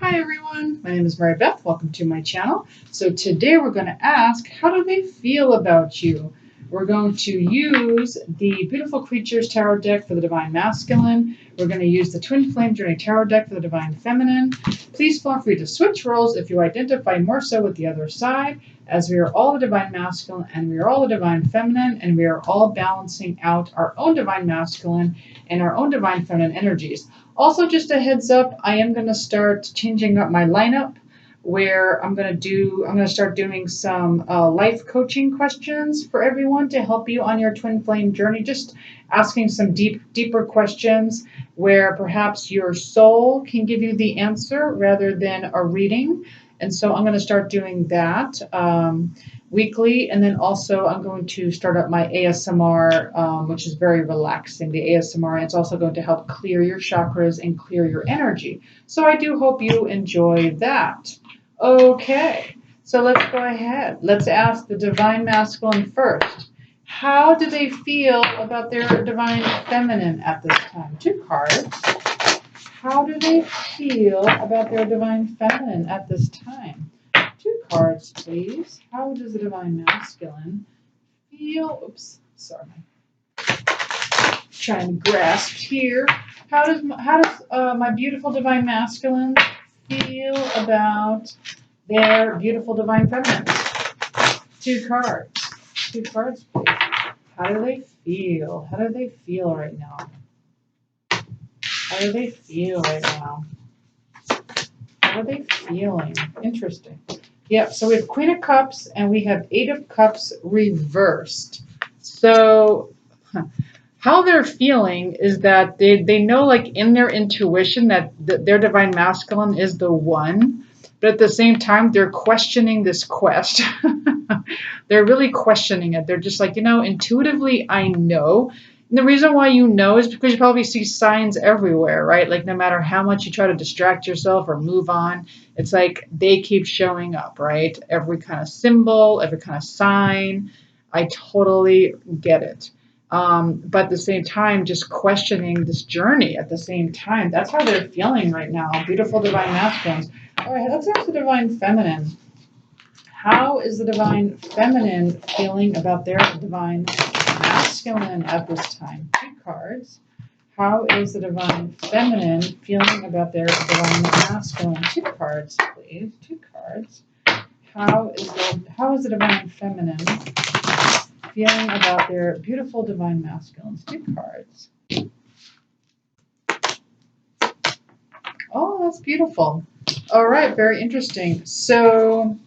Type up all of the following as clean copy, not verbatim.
Hi everyone, my name is Mary Beth. Welcome to my channel. So today we're going to ask, how do they feel about you? We're going to use the Beautiful Creatures Tarot deck for the Divine Masculine. We're going to use the Twin Flame Journey Tarot deck for the Divine Feminine. Please feel free to switch roles if you identify more so with the other side, as we are all the Divine Masculine and we are all the Divine Feminine, and we are all balancing out our own Divine Masculine and our own Divine Feminine energies. Also, just a heads up, I am going to start changing up my lineup where I'm going to start doing some life coaching questions for everyone to help you on your twin flame journey, just asking some deeper questions where perhaps your soul can give you the answer rather than a reading. And so I'm going to start doing that weekly. And then also I'm going to start up my ASMR, which is very relaxing, the ASMR. It's also going to help clear your chakras and clear your energy. So I do hope you enjoy that. Okay, so let's go ahead. Let's ask the Divine Masculine first. How do they feel about their Divine Feminine at this time? 2 cards. How do they feel about their Divine Feminine at this time? 2 cards, please. How does the Divine Masculine feel? Oops, sorry. Trying to grasp here. How does my beautiful Divine Masculine feel about their beautiful Divine Feminine? 2 cards. 2 cards, please. How do they feel? How do they feel right now? How do they feel right now? How are they feeling? Interesting. Yep, so we have Queen of Cups and we have 8 of Cups reversed. So how they're feeling is that they know, like, in their intuition that their Divine Masculine is the one, but at the same time they're questioning this quest. They're really questioning it. They're just like, intuitively I know. And the reason why you know is because you probably see signs everywhere, right? Like, no matter how much you try to distract yourself or move on, it's like they keep showing up, right? Every kind of symbol, every kind of sign. I totally get it. But at the same time, just questioning this journey at the same time. That's how they're feeling right now. Beautiful Divine Masculines. All right, let's ask the Divine Feminine. How is the Divine Feminine feeling about their Divine Masculine at this time? 2 cards. How is the Divine Feminine feeling about their Divine Masculine? 2 cards, please. 2 cards. How is the Divine Feminine feeling about their beautiful Divine Masculines? 2 cards. Oh, that's beautiful. All right, very interesting. So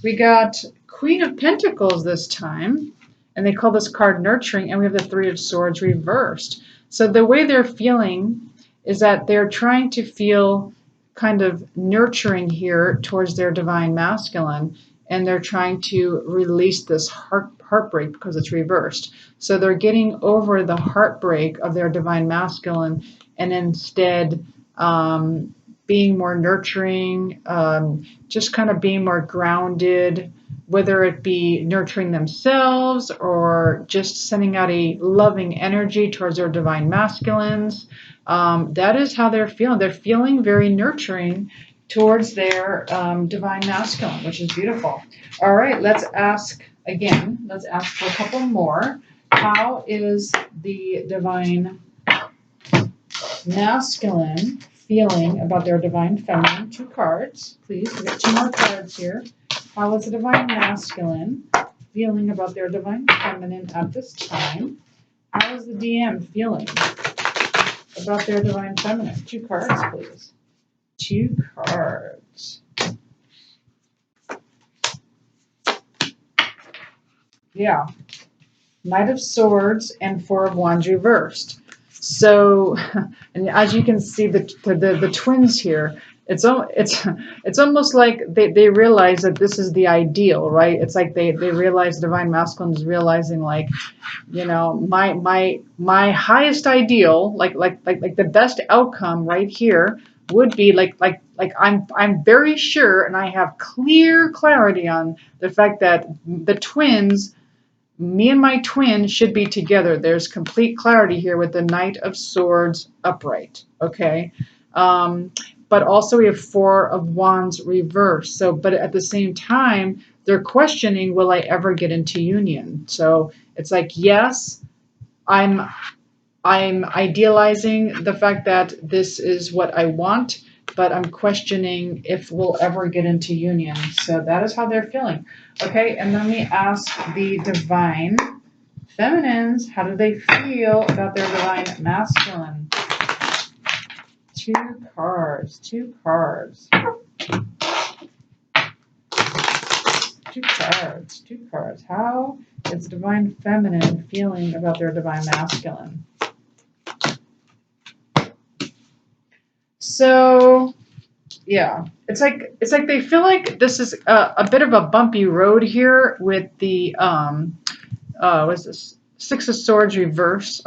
we got Queen of Pentacles this time, and they call this card Nurturing, and we have the 3 of Swords reversed. So the way they're feeling is that they're trying to feel kind of nurturing here towards their Divine Masculine, and they're trying to release this heartbreak because it's reversed. So they're getting over the heartbreak of their Divine Masculine and instead being more nurturing, just kind of being more grounded, whether it be nurturing themselves or just sending out a loving energy towards their Divine Masculines. That is how they're feeling. They're feeling very nurturing towards their Divine Masculine, which is beautiful. All right, let's ask again. Let's ask for a couple more. How is the Divine Masculine feeling about their Divine Feminine? 2 cards, please. We got 2 more cards here. How is the Divine Masculine feeling about their Divine Feminine at this time? How is the DM feeling about their Divine Feminine? 2 cards, please. 2 cards. Yeah. Knight of Swords and 4 of Wands reversed. So, and as you can see, the twins here, it's almost like they realize that this is the ideal, right? It's like they realize Divine Masculine is realizing, like, my highest ideal, like the best outcome right here would be like I'm very sure, and I have clarity on the fact that the twins, me and my twin, should be together. There's complete clarity here with the Knight of Swords upright, okay? But but also we have Four of Wands reversed. So, but at the same time, they're questioning, will I ever get into union? So it's like, yes, I'm idealizing the fact that this is what I want, but I'm questioning if we'll ever get into union. So that is how they're feeling. Okay, and let me ask the divine feminines, how do they feel about their divine masculine? Two cards. Two cards. How is divine feminine feeling about their divine masculine? So, yeah, it's like they feel like this is a bit of a bumpy road here with the what's this? Six of Swords reverse.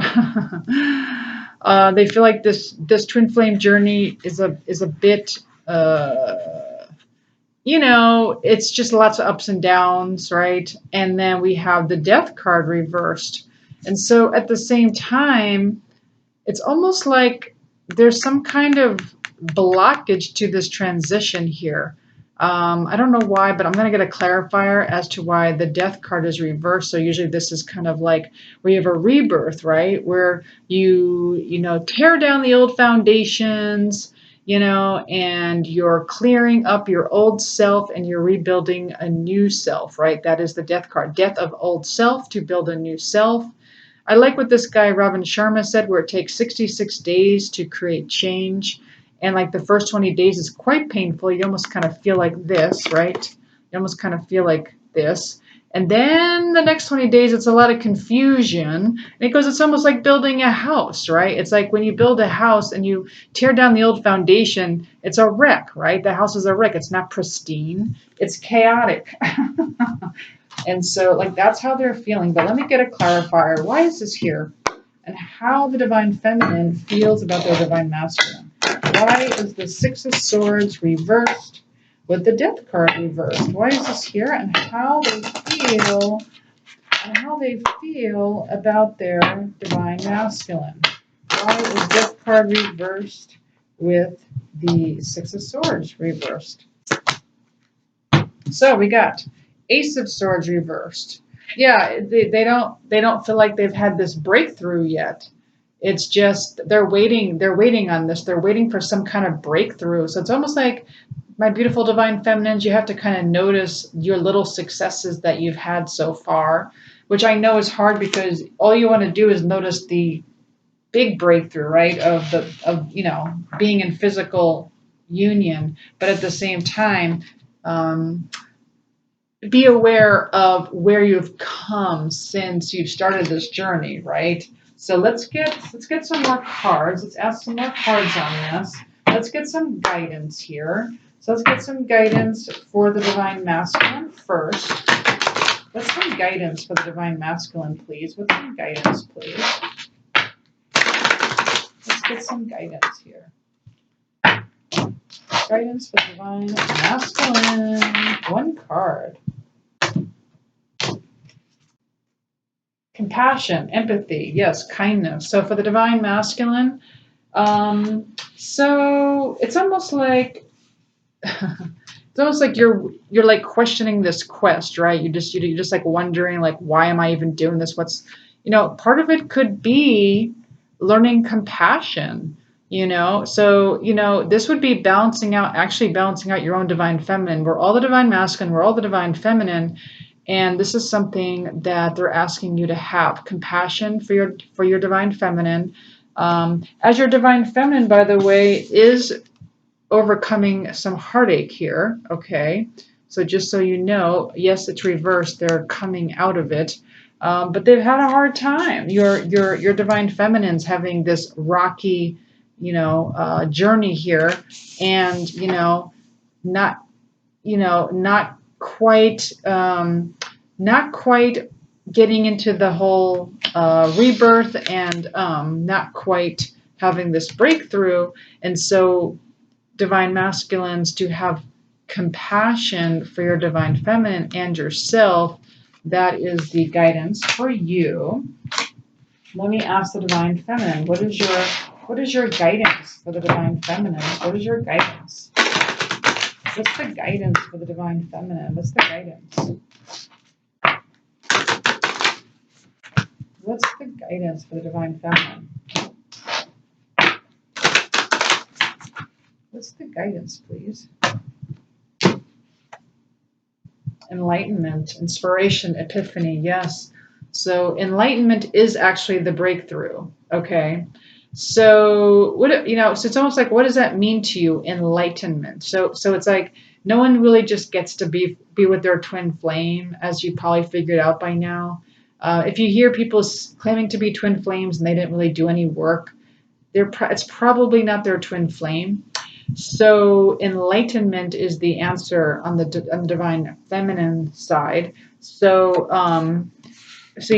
They feel like this twin flame journey is a bit it's just lots of ups and downs, right? And then we have the Death card reversed. And so at the same time, it's almost like there's some kind of blockage to this transition here. I don't know why, but I'm going to get a clarifier as to why the Death card is reversed. So usually this is kind of like where you have a rebirth, right? Where you tear down the old foundations, and you're clearing up your old self and you're rebuilding a new self, right? That is the Death card. Death of old self to build a new self. I like what this guy, Robin Sharma, said, where it takes 66 days to create change. And like the first 20 days is quite painful. You almost kind of feel like this, right? You almost kind of feel like this. And then the next 20 days, it's a lot of confusion. And it goes, it's almost like building a house, right? It's like when you build a house and you tear down the old foundation, it's a wreck, right? The house is a wreck. It's not pristine. It's chaotic. And so, like, that's how they're feeling. But let me get a clarifier. Why is this here? And how the divine feminine feels about their divine masculine. Why is the Six of Swords reversed with the Death card reversed? Why is this here? And how they feel about their divine masculine. Why is Death card reversed with the Six of Swords reversed? So we got Ace of Swords reversed. Yeah, they don't feel like they've had this breakthrough yet. It's just they're waiting on this. They're waiting for some kind of breakthrough. So it's almost like, my beautiful divine feminines, you have to kind of notice your little successes that you've had so far, which I know is hard because all you want to do is notice the big breakthrough, right? Of being in physical union, but at the same time, be aware of where you've come since you've started this journey, right? So let's get some more cards. Let's ask some more cards on this. Let's get some guidance here. So let's get some guidance for the divine masculine first. What's some guidance for the divine masculine, please? What's some guidance, please? Let's get some guidance here. Guidance for divine masculine. One card. Compassion, empathy, yes, kindness. So for the divine masculine, so it's almost like you're like questioning this quest, right? You're just like wondering, like, why am I even doing this? What's, part of it could be learning compassion, So, this would be balancing out your own divine feminine. We're all the divine masculine, we're all the divine feminine. And this is something that they're asking you to have compassion for your divine feminine. As your divine feminine, by the way, is overcoming some heartache here. Okay, so just so you know, yes, it's reversed. They're coming out of it, but they've had a hard time. Your divine feminine's having this rocky, journey here, and not quite getting into the whole rebirth, and not quite having this breakthrough. And so divine masculines, to have compassion for your divine feminine and yourself, that is the guidance for you. Let me ask the divine feminine, what is your What is your guidance for the divine feminine? What is your guidance? What's the guidance for the divine feminine? What's the guidance? What's the guidance for the divine feminine? What's the guidance, please? Enlightenment, inspiration, epiphany, yes. So enlightenment is actually the breakthrough, okay? So what, so it's almost like, what does that mean to you, enlightenment? So it's like no one really just gets to be with their twin flame, as you probably figured out by now. If you hear people claiming to be twin flames and they didn't really do any work, it's probably not their twin flame. So enlightenment is the answer on the divine feminine side. So so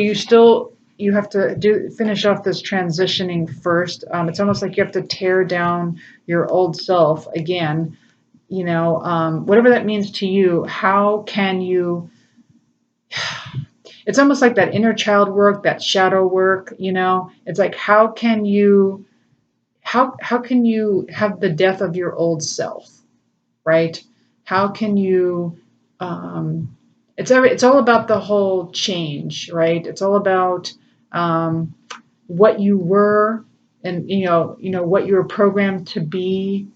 you have to finish off this transitioning first. It's almost like you have to tear down your old self again. Whatever that means to you. How can you? It's almost like that inner child work, that shadow work. It's like how can you have the death of your old self, right? How can you? It's all about the whole change, right? It's all about what you were, and what you were programmed to be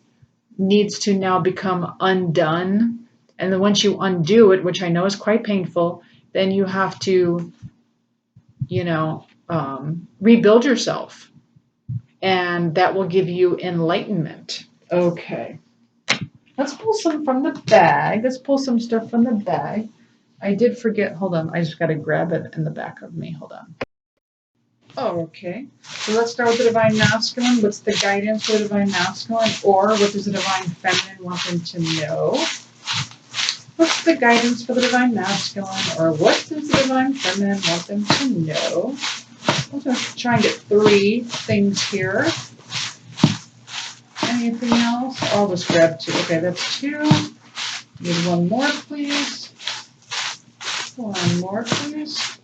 needs to now become undone. And then once you undo it, which I know is quite painful, then you have to, rebuild yourself. And that will give you enlightenment. Okay. Let's pull some from the bag. Let's pull some stuff from the bag. I did forget. Hold on. I just got to grab it in the back of me. Hold on. Okay. So let's start with the divine masculine. What's the guidance for the divine masculine? Or what does the divine feminine want them to know? What's the guidance for the divine masculine? Or what does the divine feminine want them to know? I'm going to try and get 3 things here. Anything else? I'll just grab 2. Okay, that's 2. Need 1 more, please. 1 more, please.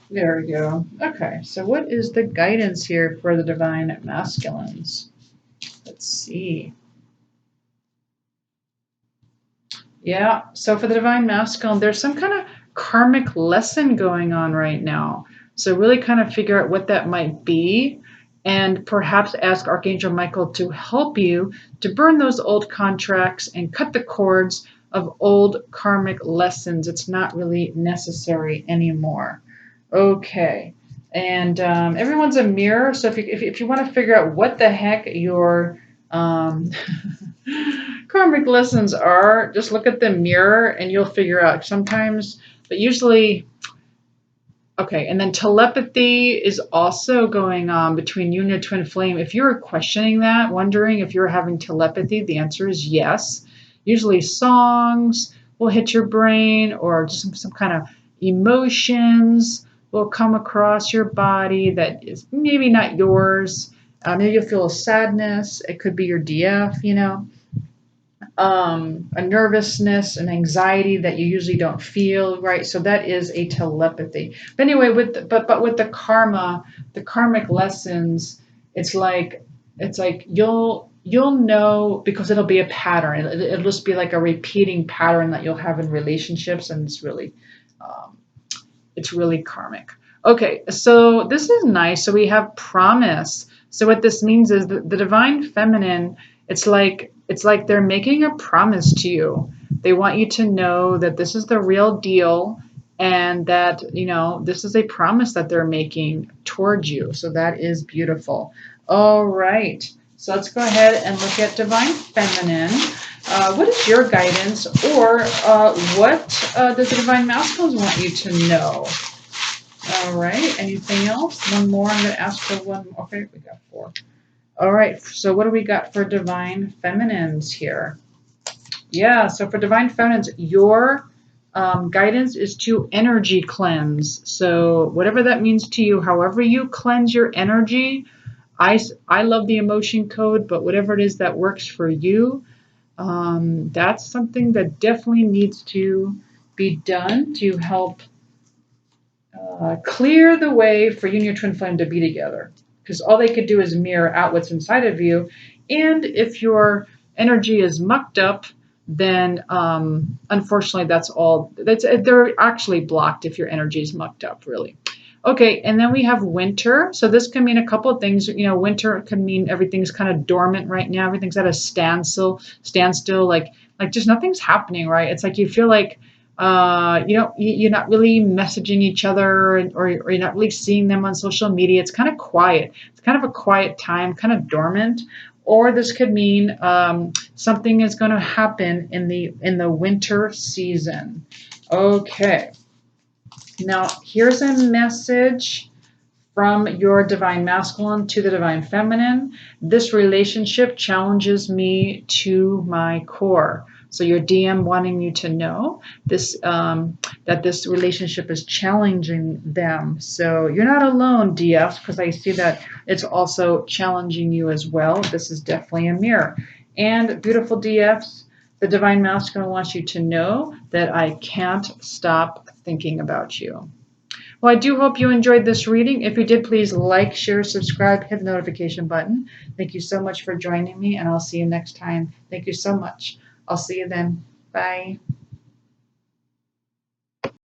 There we go. Okay, so what is the guidance here for the divine masculines? Let's see. Yeah, so for the divine masculine, there's some kind of karmic lesson going on right now. So really kind of figure out what that might be, and perhaps ask Archangel Michael to help you to burn those old contracts and cut the cords of old karmic lessons. It's not really necessary anymore. Okay. And everyone's a mirror. So if you want to figure out what the heck your karmic lessons are, just look at the mirror and you'll figure out sometimes, but usually, okay. And then telepathy is also going on between you and your twin flame. If you're questioning that, wondering if you're having telepathy, the answer is yes. Usually songs will hit your brain, or just some kind of emotions will come across your body that is maybe not yours. Maybe you'll feel a sadness. It could be your DF, a nervousness, an anxiety that you usually don't feel, right? So that is a telepathy. But anyway, with the karma, the karmic lessons, it's like you'll know, because it'll be a pattern. It'll just be like a repeating pattern that you'll have in relationships, and it's really karmic. Okay, so this is nice. So we have promise. So what this means is that the divine feminine, it's like they're making a promise to you. They want you to know that this is the real deal, and that, this is a promise that they're making towards you. So that is beautiful. All right. So let's go ahead and look at divine feminine. What is your guidance, or what does the divine masculine want you to know? All right. Anything else? 1 more. I'm going to ask for 1 more. Okay, we got 4. All right. So what do we got for divine feminines here? Yeah. So for divine feminines, your guidance is to energy cleanse. So whatever that means to you, however you cleanse your energy, I love the emotion code, but whatever it is that works for you, that's something that definitely needs to be done to help Clear the way for you and your twin flame to be together, because all they could do is mirror out what's inside of you. And if your energy is mucked up, then unfortunately they're actually blocked if your energy is mucked up, really. Okay, and then we have winter. So this can mean a couple of things. Winter can mean everything's kind of dormant right now. Everything's at a standstill, like just nothing's happening, right? It's like you feel like you're not really messaging each other, or you're not really seeing them on social media. It's kind of quiet. It's kind of a quiet time, kind of dormant. Or this could mean something is going to happen in the winter season. Okay. Now here's a message from your divine masculine to the divine feminine. This relationship challenges me to my core. So your DM wanting you to know this, that this relationship is challenging them. So you're not alone, DF, because I see that it's also challenging you as well. This is definitely a mirror. And beautiful DFs, the divine masculine wants you to know that I can't stop thinking about you. Well, I do hope you enjoyed this reading. If you did, please like, share, subscribe, hit the notification button. Thank you so much for joining me, and I'll see you next time. Thank you so much. I'll see you then. Bye.